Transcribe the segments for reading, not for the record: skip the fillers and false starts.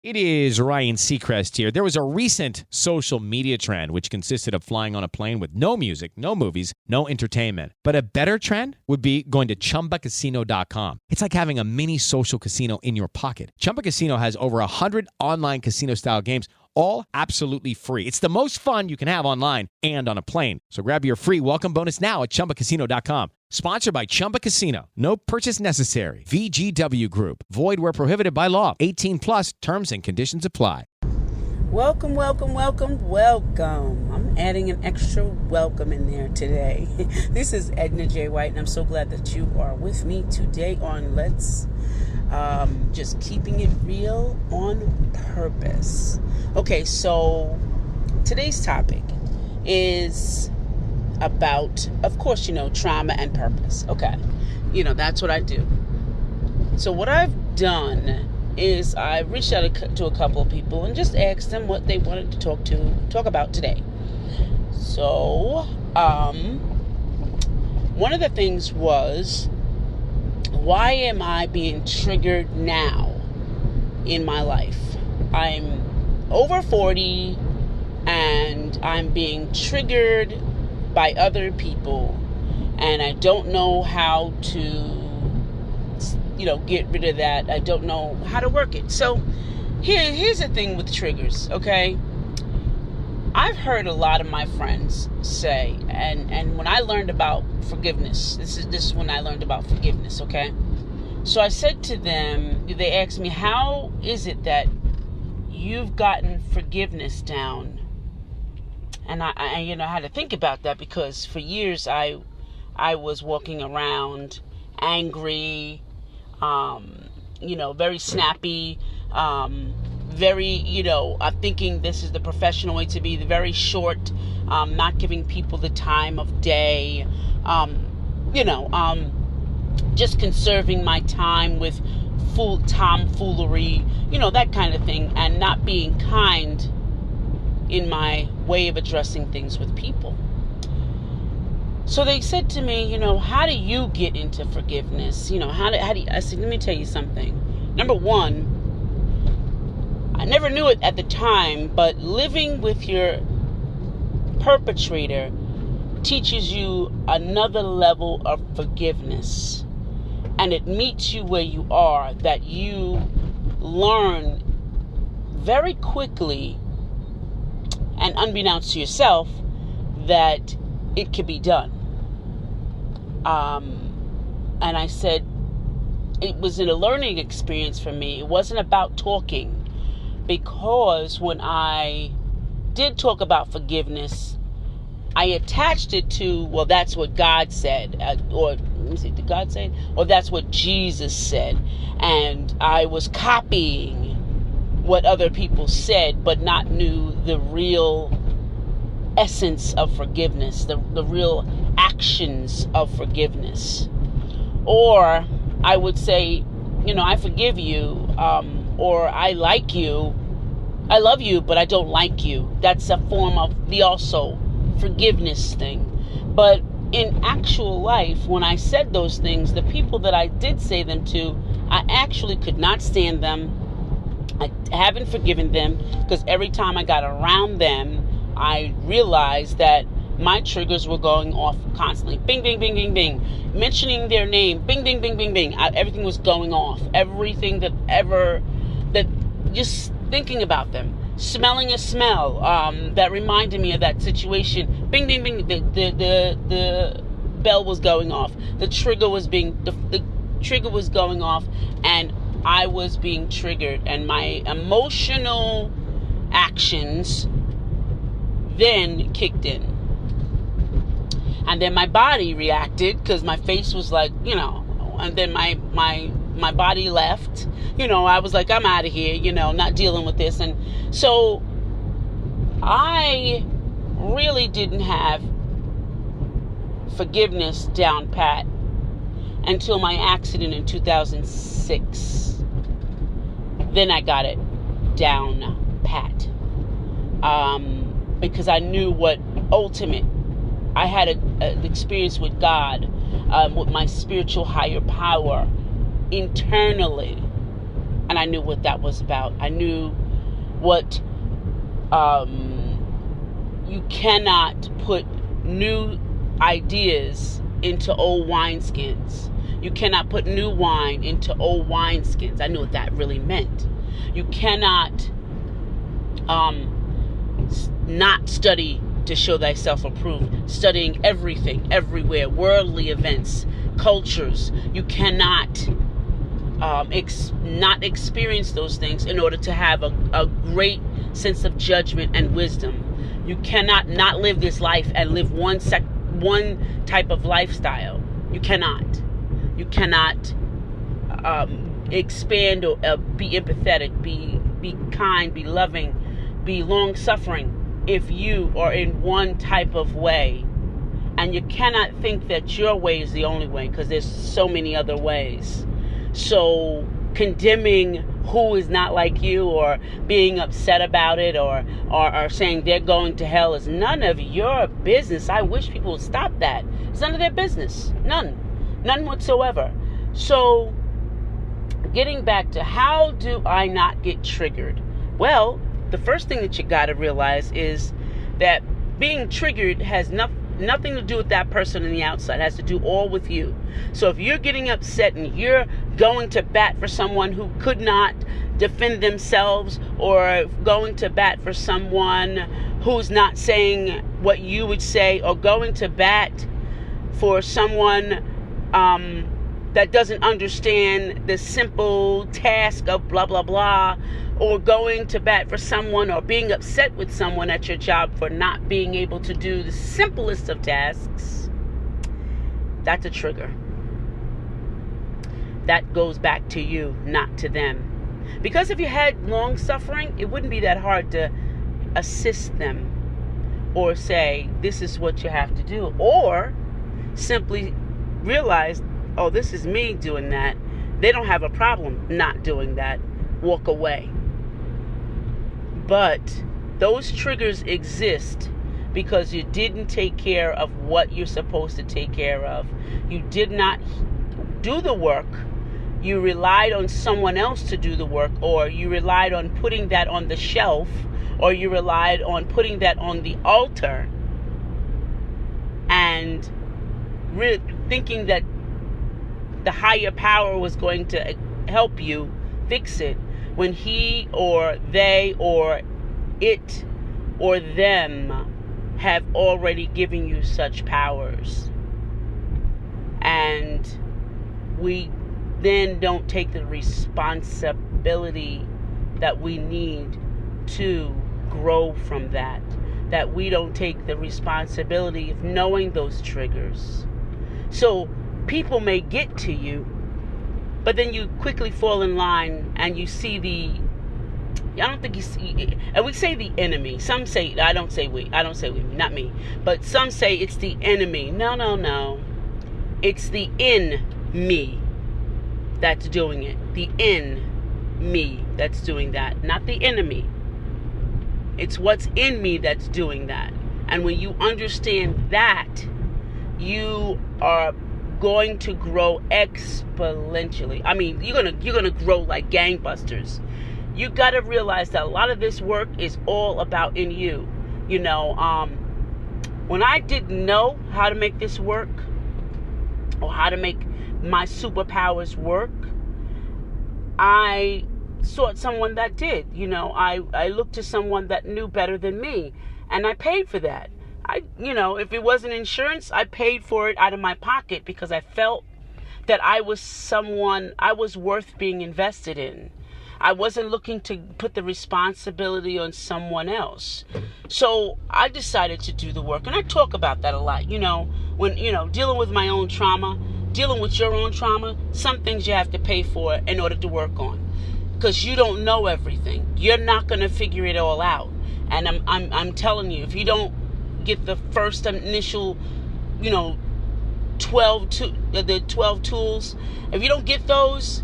It is Ryan Seacrest here. There was a recent social media trend which consisted of flying on a plane with no music, no movies, no entertainment. But a better trend would be going to ChumbaCasino.com. It's like having a mini social casino in your pocket. Chumba Casino has over 100 online casino-style games, all absolutely free. It's the most fun you can have online and on a plane. So grab your free welcome bonus now at ChumbaCasino.com. Sponsored by Chumba Casino. No purchase necessary. VGW Group. Void where prohibited by law. 18 plus terms and conditions apply. Welcome, welcome, welcome, welcome. I'm adding an extra welcome in there today. This is Edna J. White, and I'm so glad that you are with me today on Let's Just Keeping It Real on Purpose. Okay, so today's topic is about, of course, trauma and purpose. Okay, that's what I do. So what I've done is I reached out to a couple of people and just asked them what they wanted to talk about today. So one of the things was, why am I being triggered now in my life? I'm over 40 and I'm being triggered by other people, and I don't know how to get rid of that. I don't know how to work it. So here's the thing with triggers, okay? I've heard a lot of my friends say, and when I learned about forgiveness, this is when I learned about forgiveness, okay? So I said to them, they asked me, how is it that you've gotten forgiveness down? And I had to think about that, because for years I was walking around angry, very snappy, very, I'm thinking this is the professional way to be, the very short, not giving people the time of day, just conserving my time with tomfoolery, that kind of thing, and not being kind in my way of addressing things with people. So they said to me, how do you get into forgiveness? How do you, I said, let me tell you something. Number one, I never knew it at the time, but living with your perpetrator teaches you another level of forgiveness. And it meets you where you are, that you learn very quickly, and unbeknownst to yourself, that it can be done. And I said, it was a learning experience for me. It wasn't about talking, because when I did talk about forgiveness, I attached it to, well, that's what God said, or let me see, did God say it? Or that's what Jesus said. And I was copying what other people said, but not knew the real essence of forgiveness, the real actions of forgiveness. Or I would say, I forgive you, or I like you, I love you, but I don't like you. That's a form of the also forgiveness thing. But in actual life, when I said those things, the people that I did say them to, I actually could not stand them. I haven't forgiven them, because every time I got around them, I realized that my triggers were going off constantly. Bing, bing, bing, bing, bing. Mentioning their name. Bing, bing, bing, bing, bing. Everything was going off. Everything that just thinking about them. Smelling a smell that reminded me of that situation. Bing, bing, bing. The bell was going off. The trigger was going off, and I was being triggered, and my emotional actions then kicked in. And then my body reacted, because my face was like, and then my body left. I was like, I'm out of here, not dealing with this. And so I really didn't have forgiveness down pat until my accident in 2006. Then I got it down pat. Because I knew what ultimate, I had an experience with God, with my spiritual higher power internally, And I knew what that was about. I knew what you cannot put new ideas into old wineskins. You cannot put new wine into old wineskins. I knew what that really meant. You cannot not study to show thyself approved. Studying everything, everywhere, worldly events, cultures. You cannot not experience those things in order to have a great sense of judgment and wisdom. You cannot not live this life and live one type of lifestyle. You cannot. You cannot expand or be empathetic, be kind, be loving, be long-suffering if you are in one type of way. And you cannot think that your way is the only way, because there's so many other ways. So condemning who is not like you, or being upset about it, or saying they're going to hell is none of your business. I wish people would stop that. It's none of their business. None whatsoever. So getting back to how do I not get triggered? Well, the first thing that you got to realize is that being triggered has nothing to do with that person on the outside. It has to do all with you. So if you're getting upset and you're going to bat for someone who could not defend themselves, or going to bat for someone who's not saying what you would say, or going to bat for someone that doesn't understand the simple task of blah, blah, blah, or going to bat for someone, or being upset with someone at your job for not being able to do the simplest of tasks, that's a trigger. That goes back to you, not to them. Because if you had long suffering, it wouldn't be that hard to assist them, or say, this is what you have to do, or simply realize, oh, this is me doing that. They don't have a problem not doing that. Walk away. But those triggers exist because you didn't take care of what you're supposed to take care of. You did not do the work. You relied on someone else to do the work, or you relied on putting that on the shelf, or you relied on putting that on the altar, and really thinking that the higher power was going to help you fix it, when he or they or it or them have already given you such powers. And we then don't take the responsibility that we need to grow from that. That we don't take the responsibility of knowing those triggers. So people may get to you, but then you quickly fall in line and you see I don't think you see, and we say the enemy. Some say, I don't say we, not me, but some say it's the enemy. No. It's the in me that's doing it. The in me that's doing that, not the enemy. It's what's in me that's doing that. And when you understand that, you are going to grow exponentially. I mean, you're gonna grow like gangbusters. You got to realize that a lot of this work is all about in you. You know, when I didn't know how to make this work, or how to make my superpowers work, I sought someone that did. You know, I looked to someone that knew better than me, and I paid for that. If it wasn't insurance, I paid for it out of my pocket, because I felt that I was worth being invested in. I wasn't looking to put the responsibility on someone else. So I decided to do the work. And I talk about that a lot. When, dealing with my own trauma, dealing with your own trauma, some things you have to pay for in order to work on. Because you don't know everything. You're not going to figure it all out. And I'm telling you, if you don't get the first initial, 12 tools, if you don't get those,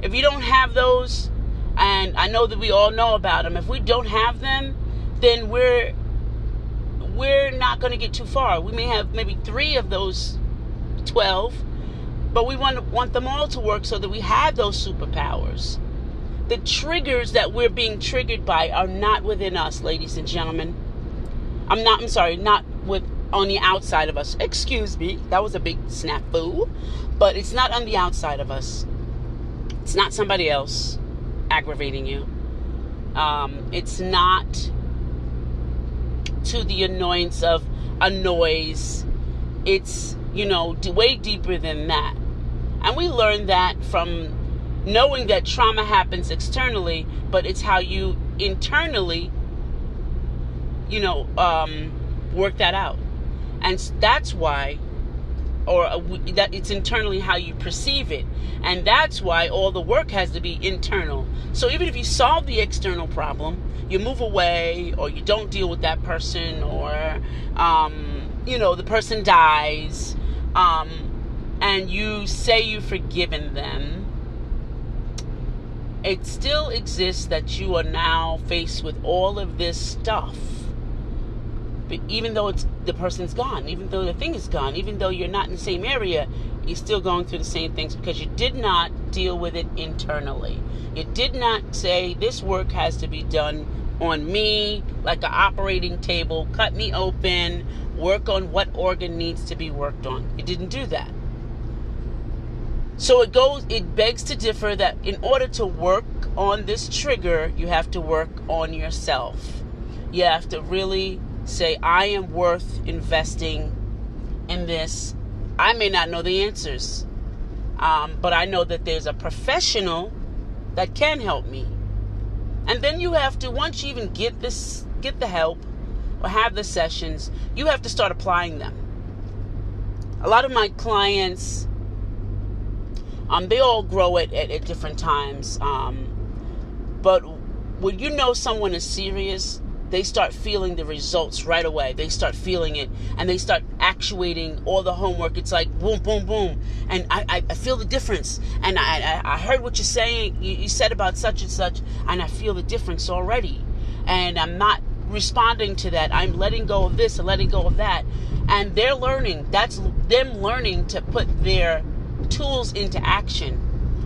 if you don't have those, and I know that we all know about them, if we don't have them, then we're not going to get too far. We may have maybe 3 of those 12, but we want them all to work so that we have those superpowers. The triggers that we're being triggered by are not within us, ladies and gentlemen. Not on the outside of us. Excuse me, that was a big snafu. But it's not on the outside of us. It's not somebody else aggravating you. It's not to the annoyance of a noise. It's, way deeper than that. And we learn that from knowing that trauma happens externally, but it's how you internally, work that out. And that's why, that it's internally how you perceive it. And that's why all the work has to be internal. So even if you solve the external problem, you move away, or you don't deal with that person, or, the person dies, and you say you've forgiven them, it still exists that you are now faced with all of this stuff. But even though the person's gone, even though the thing is gone, even though you're not in the same area, you're still going through the same things because you did not deal with it internally. You did not say, this work has to be done on me, like an operating table, cut me open, work on what organ needs to be worked on. You didn't do that. So it begs to differ that in order to work on this trigger, you have to work on yourself. You have to really say, I am worth investing in this. I may not know the answers, but I know that there's a professional that can help me. And then you have to, once you even get the help or have the sessions, you have to start applying them. A lot of my clients, they all grow at different times. But when someone is serious, they start feeling the results right away. They start feeling it, and they start actuating all the homework. It's like boom, boom, boom. And I feel the difference. And I heard what you're saying. You said about such and such, and I feel the difference already. And I'm not responding to that. I'm letting go of this and letting go of that. And they're learning. That's them learning to put their tools into action.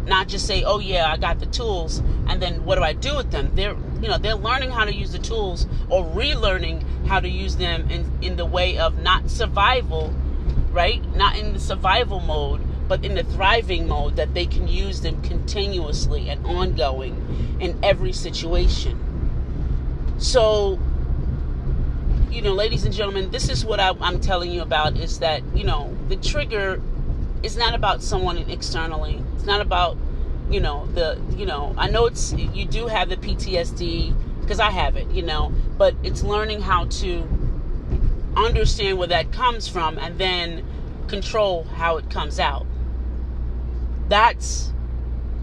Not just say, oh yeah, I got the tools, and then what do I do with them? They're learning how to use the tools, or relearning how to use them in the way of not survival, right? Not in the survival mode, but in the thriving mode, that they can use them continuously and ongoing in every situation. So, ladies and gentlemen, this is what I'm telling you about, is that, the trigger is not about someone externally. It's not about, I know you do have the PTSD, because I have it, but it's learning how to understand where that comes from and then control how it comes out. That's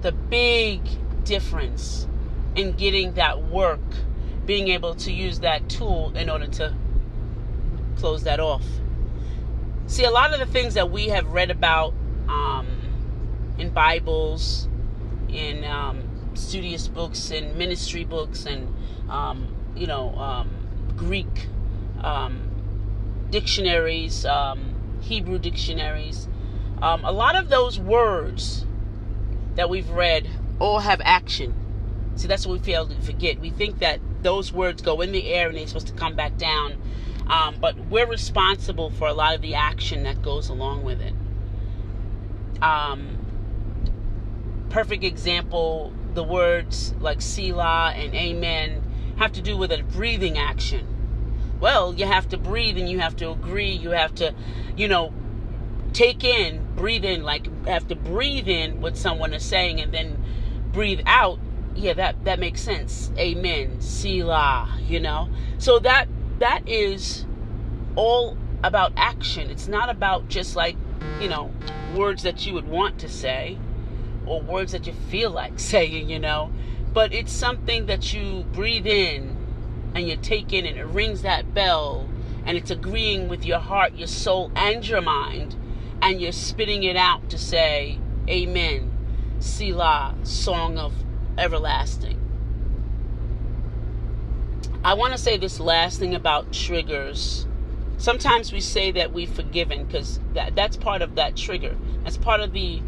the big difference in getting that work, being able to use that tool in order to close that off. See, a lot of the things that we have read about in Bibles, in studious books, and ministry books, and Greek dictionaries, Hebrew dictionaries, a lot of those words that we've read all have action. See, that's what we fail to forget. We think that those words go in the air and they're supposed to come back down. But we're responsible for a lot of the action that goes along with it. Perfect example, the words like Selah and Amen have to do with a breathing action. Well, you have to breathe, and you have to agree. You have to, breathe in, like have to breathe in what someone is saying, and then breathe out. Yeah, that makes sense. Amen. Selah, So that is all about action. It's not about just like, words that you would want to say, or words that you feel like saying, but it's something that you breathe in and you take in, and it rings that bell, and it's agreeing with your heart, your soul, and your mind, and you're spitting it out to say, Amen, Selah, song of everlasting. I want to say this last thing about triggers. Sometimes we say that we've forgiven, because that's part of that trigger. That's part of the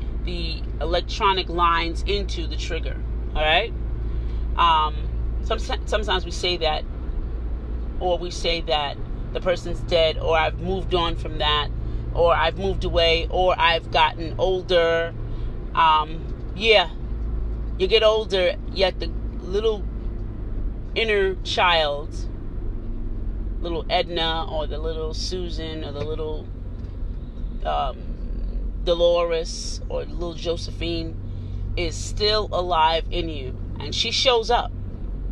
electronic lines into the trigger. All right? Sometimes we say that, or we say that the person's dead, or I've moved on from that, or I've moved away, or I've gotten older. Yeah, you get older, yet the little inner child, little Edna, or the little Susan, or the little Dolores, or the little Josephine is still alive in you. And she shows up,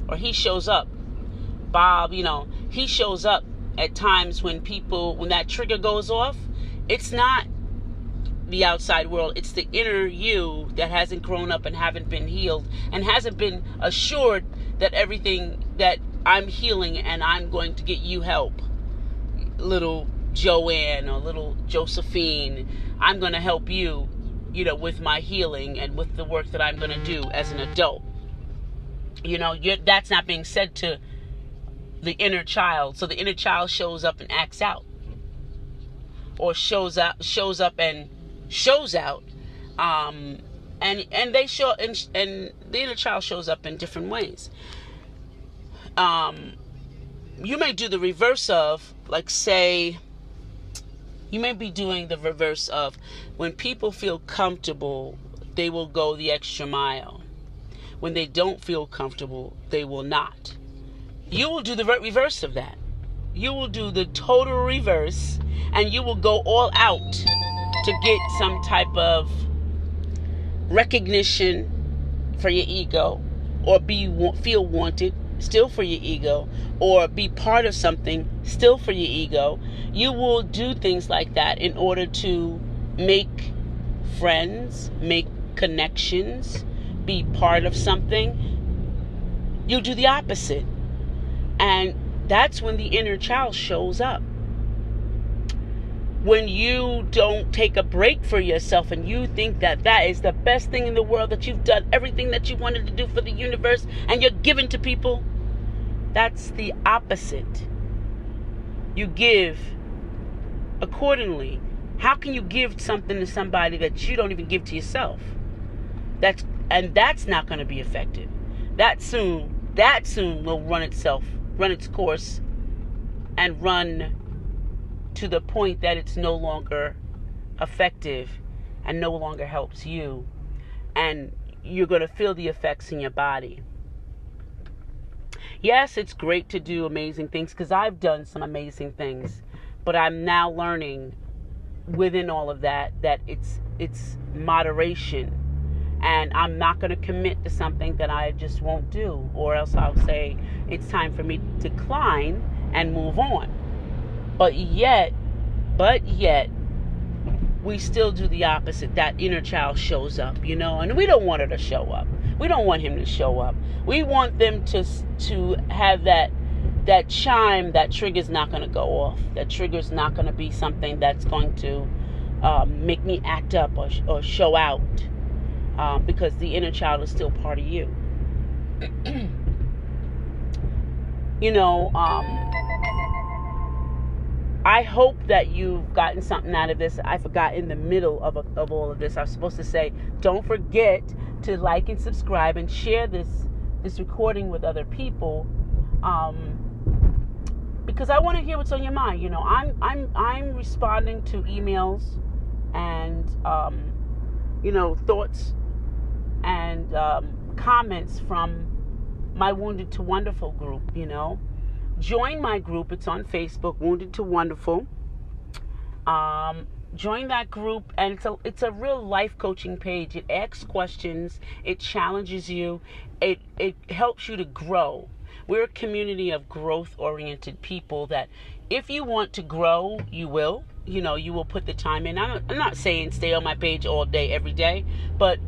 or he shows up. Bob, he shows up at times when that trigger goes off. It's not the outside world, it's the inner you that hasn't grown up and haven't been healed and hasn't been assured that everything that I'm healing and I'm going to get you help. Little Joanne or little Josephine, I'm going to help you, with my healing and with the work that I'm going to do as an adult. That's not being said to the inner child. So the inner child shows up and acts out, or shows up and shows out, and they show, and the inner child shows up in different ways. You may do the reverse of, you may be doing the reverse of, when people feel comfortable, they will go the extra mile. When they don't feel comfortable, they will not. You will do the reverse of that. You will do the total reverse, and you will go all out to get some type of recognition for your ego, or feel wanted, still for your ego, or be part of something, still for your ego. You will do things like that in order to make friends, make connections, be part of something. You do the opposite. And that's when the inner child shows up. When you don't take a break for yourself and you think that that is the best thing in the world, that you've done everything that you wanted to do for the universe and you're giving to people, that's the opposite. You give accordingly. How can you give something to somebody that you don't even give to yourself? That's not going to be effective. That soon will run its course, and run to the point that it's no longer effective and no longer helps you, and you're going to feel the effects in your body. Yes, it's great to do amazing things, because I've done some amazing things, but I'm now learning within all of that it's moderation, and I'm not going to commit to something that I just won't do, or else I'll say it's time for me to decline and move on. But yet, we still do the opposite. That inner child shows up, and we don't want her to show up. We don't want him to show up. We want them to have that chime. That trigger's not going to go off. That trigger's not going to be something that's going to make me act up or show out, because the inner child is still part of you. I hope that you've gotten something out of this. I forgot in the middle of all of this, I was supposed to say, don't forget to like and subscribe and share this recording with other people, because I want to hear what's on your mind. I'm responding to emails and thoughts and comments from my Wounded to Wonderful group. Join my group. It's on Facebook, Wounded to Wonderful. Join that group, and it's a real life coaching page. It asks questions. It challenges you. It helps you to grow. We're a community of growth-oriented people that if you want to grow, you will. You will put the time in. I'm not saying stay on my page all day, every day, but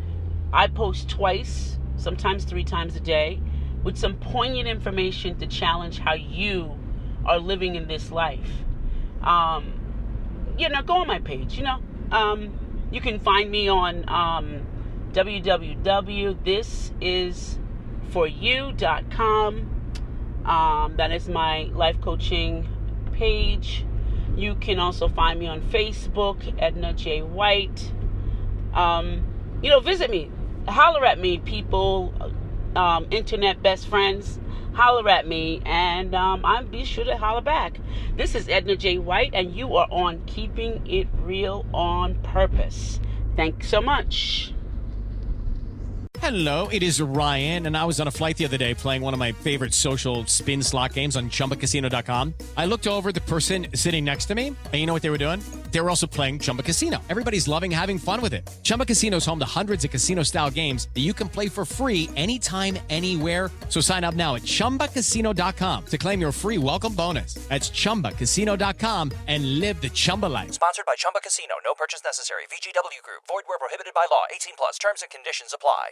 I post twice, sometimes 3 times a day, with some poignant information to challenge how you are living in this life. Go on my page. You can find me on www.thisisforyou.com. That is my life coaching page. You can also find me on Facebook, Edna J. White. Visit me. Holler at me, people. internet best friends, holler at me, and I'll be sure to holler back. This is Edna J. White, and you are on Keeping It Real on Purpose. Thanks so much. Hello, it is Ryan, and I was on a flight the other day playing one of my favorite social spin slot games on ChumbaCasino.com. I looked over at the person sitting next to me, and you know what they were doing? They were also playing Chumba Casino. Everybody's loving having fun with it. Chumba Casino is home to hundreds of casino-style games that you can play for free anytime, anywhere. So sign up now at ChumbaCasino.com to claim your free welcome bonus. That's ChumbaCasino.com and live the Chumba life. Sponsored by Chumba Casino. No purchase necessary. VGW Group. Void where prohibited by law. 18 plus. Terms and conditions apply.